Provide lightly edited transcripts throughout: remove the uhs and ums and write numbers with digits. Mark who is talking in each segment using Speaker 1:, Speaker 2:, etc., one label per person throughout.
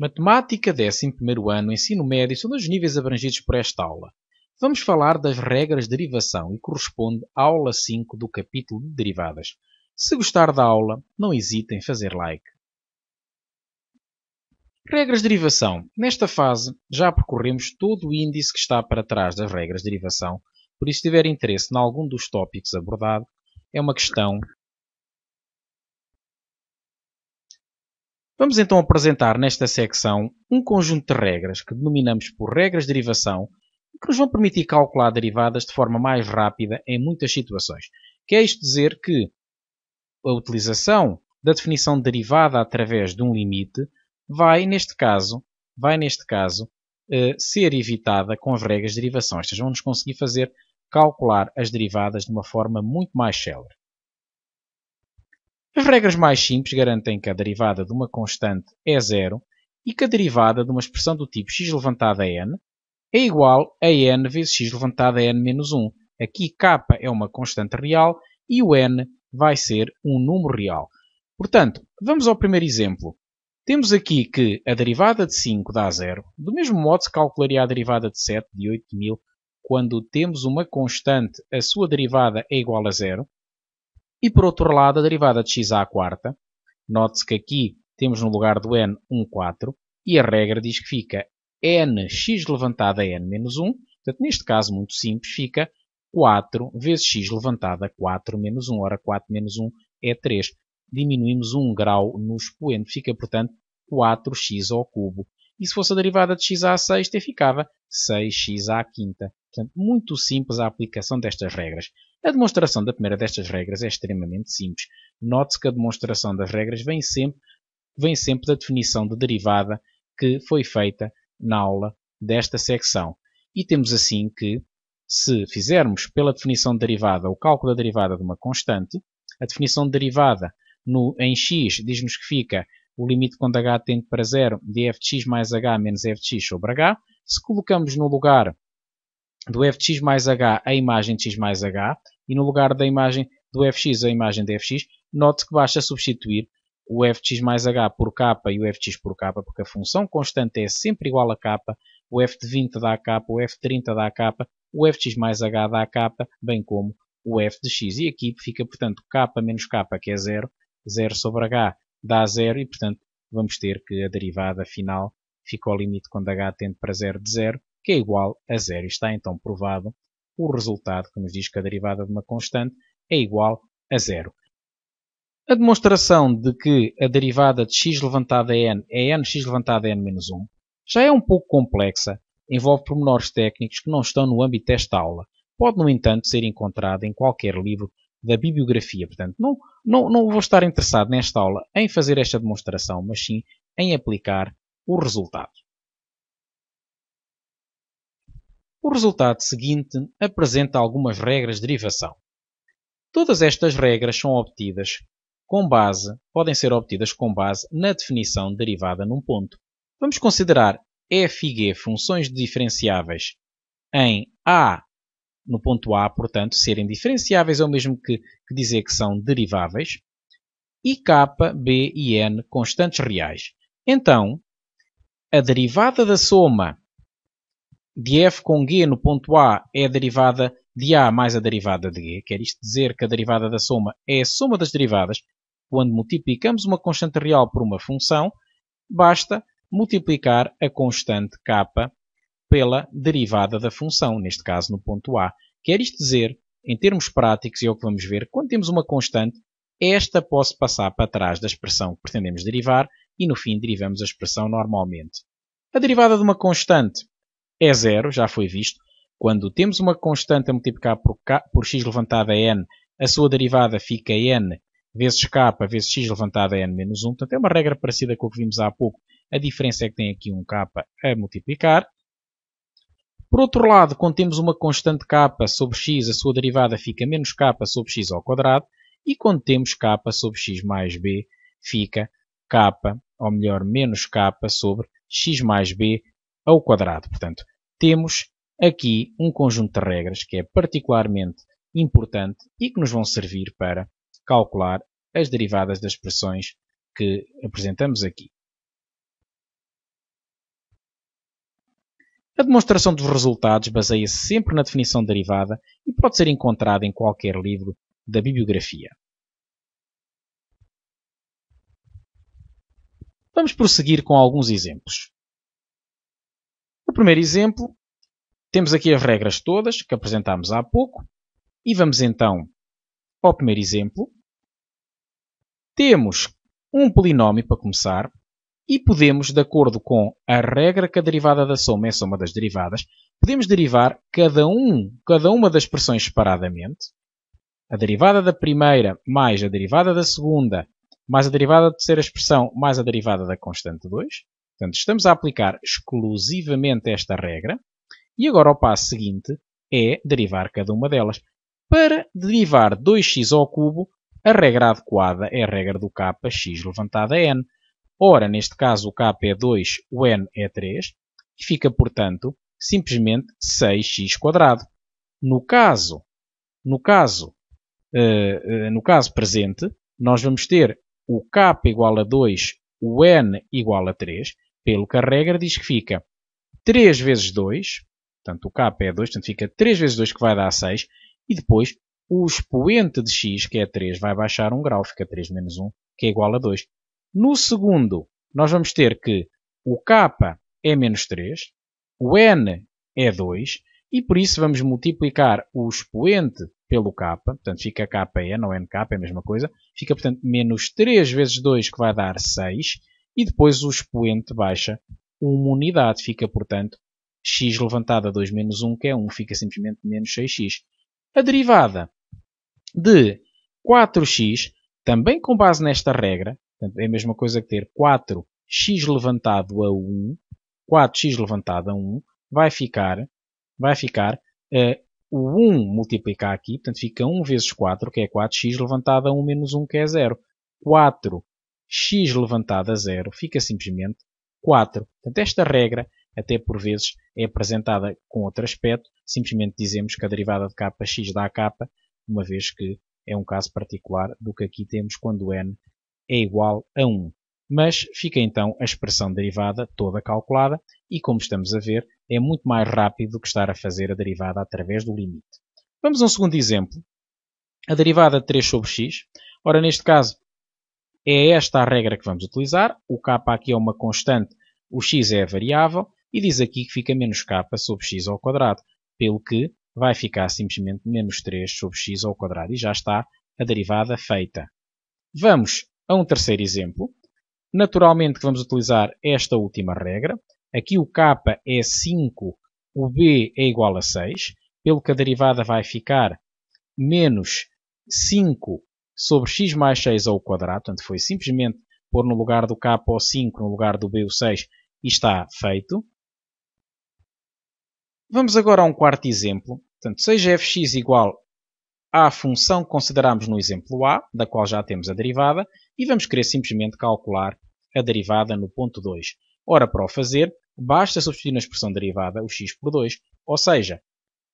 Speaker 1: Matemática, 11º ano, ensino médio, são dos níveis abrangidos por esta aula. Vamos falar das regras de derivação e corresponde à aula 5 do capítulo de derivadas. Se gostar da aula, não hesite em fazer like. Regras de derivação. Nesta fase, já percorremos todo o índice que está para trás das regras de derivação, por isso se tiver interesse em algum dos tópicos abordados, é uma questão. Vamos então apresentar nesta secção um conjunto de regras que denominamos por regras de derivação e que nos vão permitir calcular derivadas de forma mais rápida em muitas situações. Quer isto dizer que a utilização da definição de derivada através de um limite vai, neste caso, ser evitada com as regras de derivação. Estas vão nos conseguir fazer calcular as derivadas de uma forma muito mais célere. As regras mais simples garantem que a derivada de uma constante é zero e que a derivada de uma expressão do tipo x elevado a n é igual a n vezes x elevado a n menos 1. Aqui k é uma constante real e o n vai ser um número real. Portanto, vamos ao primeiro exemplo. Temos aqui que a derivada de 5 dá 0. Do mesmo modo se calcularia a derivada de 7, de 8.000, quando temos uma constante, a sua derivada é igual a 0. E por outro lado, a derivada de x à quarta. Note-se que aqui temos no lugar do n um 4 e a regra diz que fica nx levantado a n menos 1. Portanto, neste caso, muito simples, fica 4 vezes x levantado a 4 menos 1. Ora, 4 menos 1 é 3. Diminuímos 1 grau no expoente. Fica, portanto, 4x ao cubo. E se fosse a derivada de x à sexta, ficava 6x à quinta. Portanto, muito simples a aplicação destas regras. A demonstração da primeira destas regras é extremamente simples. Note-se que a demonstração das regras vem sempre da definição de derivada que foi feita na aula desta secção. E temos assim que, se fizermos pela definição de derivada o cálculo da derivada de uma constante, a definição de derivada em x diz-nos que fica o limite quando h tende para 0 de f de x mais h menos f de x sobre h. Se colocamos no lugar do f de x mais h a imagem de x mais h e no lugar da imagem do fx a imagem de fx, note que basta substituir o f de x mais h por k e o f de x por k, porque a função constante é sempre igual a k, o f de 20 dá k, o f de 30 dá k, o f de x mais h dá k, bem como o f de x. E aqui fica, portanto, k menos k, que é 0, 0 sobre h dá 0 e, portanto, vamos ter que a derivada final fica ao limite quando h tende para 0 de 0, que é igual a 0. Está então provado o resultado que nos diz que a derivada de uma constante é igual a 0. A demonstração de que a derivada de x levantado a n é nx levantado a n menos 1 já é um pouco complexa, envolve pormenores técnicos que não estão no âmbito desta aula. Pode, no entanto, ser encontrada em qualquer livro da bibliografia. Portanto, não vou estar interessado nesta aula em fazer esta demonstração, mas sim em aplicar o resultado. O resultado seguinte apresenta algumas regras de derivação. Todas estas regras podem ser obtidas com base na definição de derivada num ponto. Vamos considerar f e g funções diferenciáveis em a no ponto A, portanto, serem diferenciáveis é o mesmo que dizer que são deriváveis, e k, b e n constantes reais. Então, a derivada da soma de f com g no ponto A é a derivada de A mais a derivada de g. Quer isto dizer que a derivada da soma é a soma das derivadas. Quando multiplicamos uma constante real por uma função, basta multiplicar a constante k pela derivada da função, neste caso no ponto A. Quer isto dizer, em termos práticos, e é o que vamos ver, quando temos uma constante, esta pode passar para trás da expressão que pretendemos derivar e no fim derivamos a expressão normalmente. A derivada de uma constante é 0, já foi visto. Quando temos uma constante a multiplicar por x levantado a n, a sua derivada fica n vezes k vezes x levantado a n menos 1. Portanto, é uma regra parecida com o que vimos há pouco. A diferença é que tem aqui um k a multiplicar. Por outro lado, quando temos uma constante k sobre x, a sua derivada fica menos k sobre x ao quadrado. E quando temos k sobre x mais b, fica k, ou melhor, menos k sobre x mais b ao quadrado. Portanto, temos aqui um conjunto de regras que é particularmente importante e que nos vão servir para calcular as derivadas das expressões que apresentamos aqui. A demonstração dos resultados baseia-se sempre na definição derivada e pode ser encontrada em qualquer livro da bibliografia. Vamos prosseguir com alguns exemplos. No primeiro exemplo, temos aqui as regras todas que apresentámos há pouco e vamos então ao primeiro exemplo. Temos um polinómio para começar e podemos, de acordo com a regra que a derivada da soma é a soma das derivadas, podemos derivar cada uma das expressões separadamente. A derivada da primeira mais a derivada da segunda mais a derivada da terceira expressão mais a derivada da constante 2. Portanto, estamos a aplicar exclusivamente esta regra. E agora o passo seguinte é derivar cada uma delas. Para derivar 2x ao cubo, a regra adequada é a regra do k x levantado a n. Ora, neste caso o k é 2, o n é 3, e fica, portanto, simplesmente 6x². No caso presente, nós vamos ter o k igual a 2, o n igual a 3, pelo que a regra diz que fica 3 vezes 2, portanto o k é 2, portanto fica 3 vezes 2 que vai dar 6, e depois o expoente de x, que é 3, vai baixar 1 grau, fica 3 menos 1, que é igual a 2. No segundo, nós vamos ter que o k é menos 3, o n é 2, e por isso vamos multiplicar o expoente pelo k, portanto fica kn ou nk, é a mesma coisa, fica portanto menos 3 vezes 2 que vai dar 6, e depois o expoente baixa uma unidade, fica portanto x levantado a 2 menos 1, que é 1, fica simplesmente menos 6x. A derivada de 4x, também com base nesta regra, portanto, é a mesma coisa que ter 4x levantado a 1, 4x levantado a 1, vai ficar o 1 multiplicar aqui, portanto fica 1 vezes 4, que é 4x levantado a 1 menos 1, que é 0. 4x levantado a 0 fica simplesmente 4. Portanto, esta regra, até por vezes, é apresentada com outro aspecto. Simplesmente dizemos que a derivada de kx dá k, uma vez que é um caso particular do que aqui temos quando n é igual a 1. Mas fica então a expressão derivada toda calculada e, como estamos a ver, é muito mais rápido do que estar a fazer a derivada através do limite. Vamos a um segundo exemplo. A derivada de 3 sobre x. Ora, neste caso, é esta a regra que vamos utilizar. O k aqui é uma constante, o x é a variável, e diz aqui que fica menos k sobre x ao quadrado, pelo que vai ficar simplesmente menos 3 sobre x ao quadrado. E já está a derivada feita. Vamos a um terceiro exemplo. Naturalmente que vamos utilizar esta última regra. Aqui o k é 5, o b é igual a 6, pelo que a derivada vai ficar menos 5 sobre x mais 6 ao quadrado. Portanto, foi simplesmente pôr no lugar do k o 5, no lugar do b o 6, e está feito. Vamos agora a um quarto exemplo. Portanto, seja fx igual à função que consideramos no exemplo A, da qual já temos a derivada, e vamos querer simplesmente calcular a derivada no ponto 2. Ora, para o fazer, basta substituir na expressão derivada o x por 2, ou seja,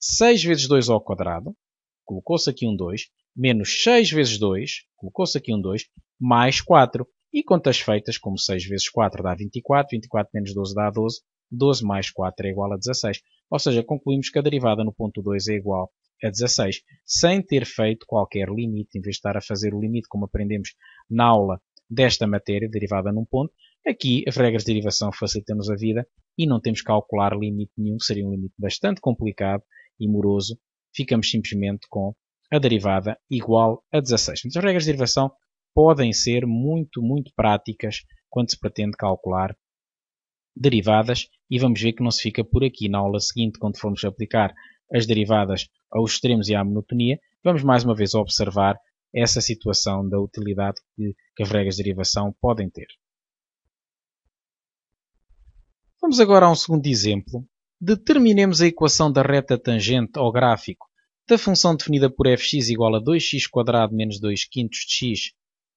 Speaker 1: 6 vezes 2 ao quadrado, colocou-se aqui um 2, menos 6 vezes 2, colocou-se aqui um 2, mais 4. E contas feitas, como 6 vezes 4 dá 24, 24 menos 12 dá 12, 12 mais 4 é igual a 16. Ou seja, concluímos que a derivada no ponto 2 é igual a 16, sem ter feito qualquer limite. Em vez de estar a fazer o limite, como aprendemos na aula desta matéria, derivada num ponto, aqui as regras de derivação facilitam-nos a vida e não temos que calcular limite nenhum, seria um limite bastante complicado e moroso. Ficamos simplesmente com a derivada igual a 16. Então, as regras de derivação podem ser muito práticas quando se pretende calcular derivadas, e vamos ver que não se fica por aqui. Na aula seguinte, quando formos aplicar as derivadas aos extremos e à monotonia, vamos mais uma vez observar essa situação da utilidade que as regras de derivação podem ter. Vamos agora a um segundo exemplo. Determinemos a equação da reta tangente ao gráfico da função definida por fx igual a 2x² menos 2 quintos de x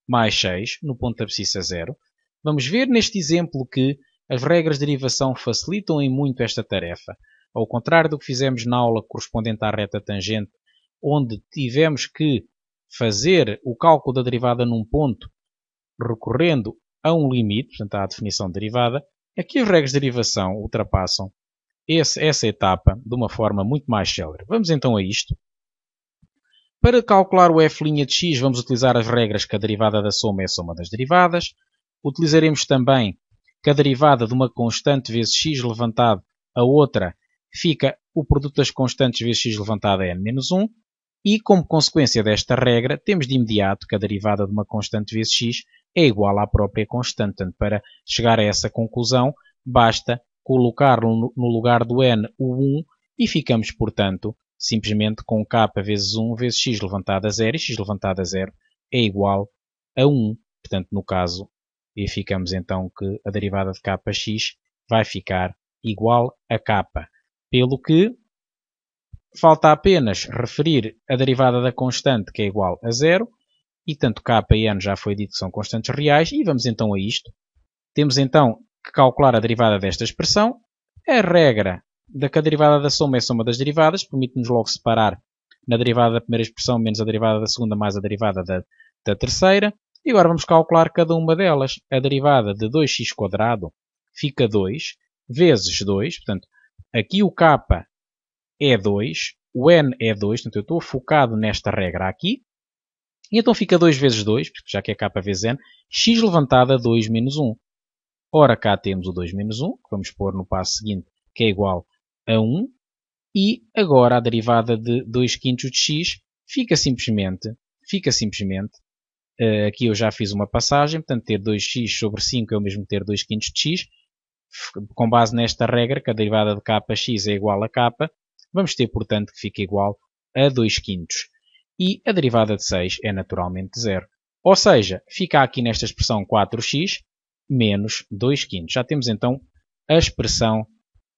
Speaker 1: mais 6, no ponto abscissa 0. Vamos ver neste exemplo que as regras de derivação facilitam em muito esta tarefa. Ao contrário do que fizemos na aula correspondente à reta tangente, onde tivemos que fazer o cálculo da derivada num ponto recorrendo a um limite, portanto à definição de derivada, aqui as regras de derivação ultrapassam essa etapa de uma forma muito mais célere. Vamos então a isto. Para calcular o f' de x, vamos utilizar as regras que a derivada da soma é a soma das derivadas. Utilizaremos também que a derivada de uma constante vezes x levantado a outra fica o produto das constantes vezes x levantado a n menos 1. E, como consequência desta regra, temos de imediato que a derivada de uma constante vezes x é igual à própria constante. Portanto, para chegar a essa conclusão, basta colocar no lugar do n o 1 e ficamos, portanto, simplesmente com k vezes 1 vezes x levantado a 0, e x levantado a 0 é igual a 1. Portanto, no caso, verificamos então que a derivada de kx vai ficar igual a k. Pelo que falta apenas referir a derivada da constante, que é igual a 0, e tanto k e n já foi dito que são constantes reais, e vamos então a isto. Temos então que calcular a derivada desta expressão. A regra da que a derivada da soma é a soma das derivadas, permite-nos logo separar na derivada da primeira expressão menos a derivada da segunda mais a derivada da terceira. E agora vamos calcular cada uma delas. A derivada de 2x² fica 2 vezes 2. Portanto, aqui o k é 2, o n é 2. Portanto, eu estou focado nesta regra aqui. E então fica 2 vezes 2, porque já que é k vezes n, x levantado a 2 menos 1. Ora, cá temos o 2 menos 1, que vamos pôr no passo seguinte, que é igual a 1. E agora a derivada de 2 quintos de x fica simplesmente, aqui eu já fiz uma passagem, portanto ter 2x sobre 5 é o mesmo que ter 2 quintos de x. Com base nesta regra, que a derivada de kx é igual a k, vamos ter, portanto, que fica igual a 2 quintos. E a derivada de 6 é naturalmente 0. Ou seja, fica aqui nesta expressão 4x menos 2 quintos. Já temos então a expressão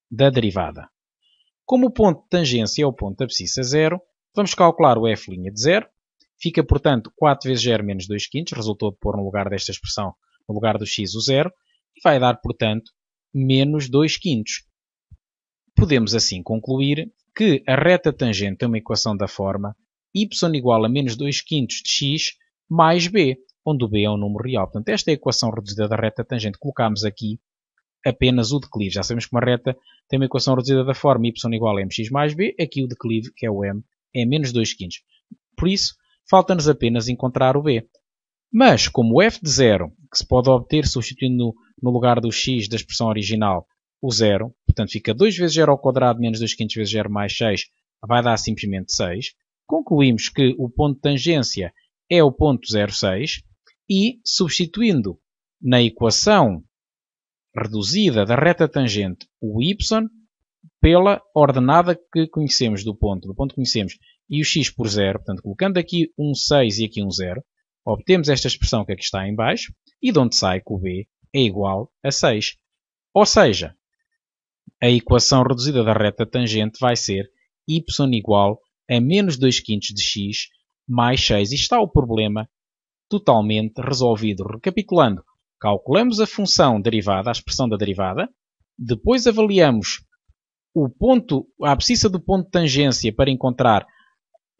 Speaker 1: da derivada. Como o ponto de tangência é o ponto abscissa a 0, vamos calcular o f' de 0. Fica, portanto, 4 vezes 0 menos 2 quintos. Resultou de pôr no lugar desta expressão, no lugar do x, o 0. E vai dar, portanto, menos 2 quintos. Podemos assim concluir que a reta tangente tem uma equação da forma y igual a menos 2 quintos de x mais b, onde o b é um número real. Portanto, esta é a equação reduzida da reta tangente. Colocamos aqui apenas o declive. Já sabemos que uma reta tem uma equação reduzida da forma y igual a mx mais b. Aqui o declive, que é o m, é menos 2 quintos. Por isso, falta-nos apenas encontrar o b. Mas, como o f de 0, que se pode obter substituindo no lugar do x da expressão original o 0, portanto fica 2 vezes 0 ao quadrado menos 2 quintos vezes 0 mais 6, vai dar simplesmente 6. Concluímos que o ponto de tangência é o ponto 0,6 e, substituindo na equação reduzida da reta tangente o y pela ordenada que conhecemos do ponto que conhecemos, e o x por 0, portanto colocando aqui um 6 e aqui um 0, obtemos esta expressão que aqui está em baixo, e de onde sai que o b é igual a 6. Ou seja, a equação reduzida da reta tangente vai ser y igual a menos 2 quintos de x mais 6. E está o problema totalmente resolvido. Recapitulando, calculamos a função derivada, a expressão da derivada, depois avaliamos a abscissa do ponto de tangência para encontrar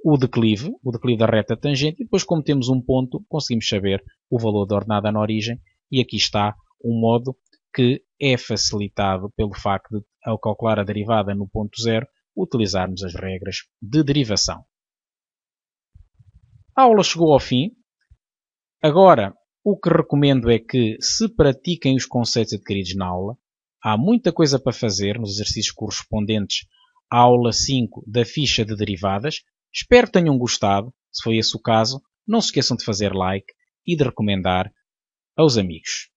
Speaker 1: o declive da reta tangente, e depois, como temos um ponto, conseguimos saber o valor da ordenada na origem, e aqui está um modo que é facilitado pelo facto de, ao calcular a derivada no ponto 0, utilizarmos as regras de derivação. A aula chegou ao fim. Agora, o que recomendo é que se pratiquem os conceitos adquiridos na aula. Há muita coisa para fazer nos exercícios correspondentes à aula 5 da ficha de derivadas. Espero que tenham gostado. Se foi esse o caso, não se esqueçam de fazer like e de recomendar aos amigos.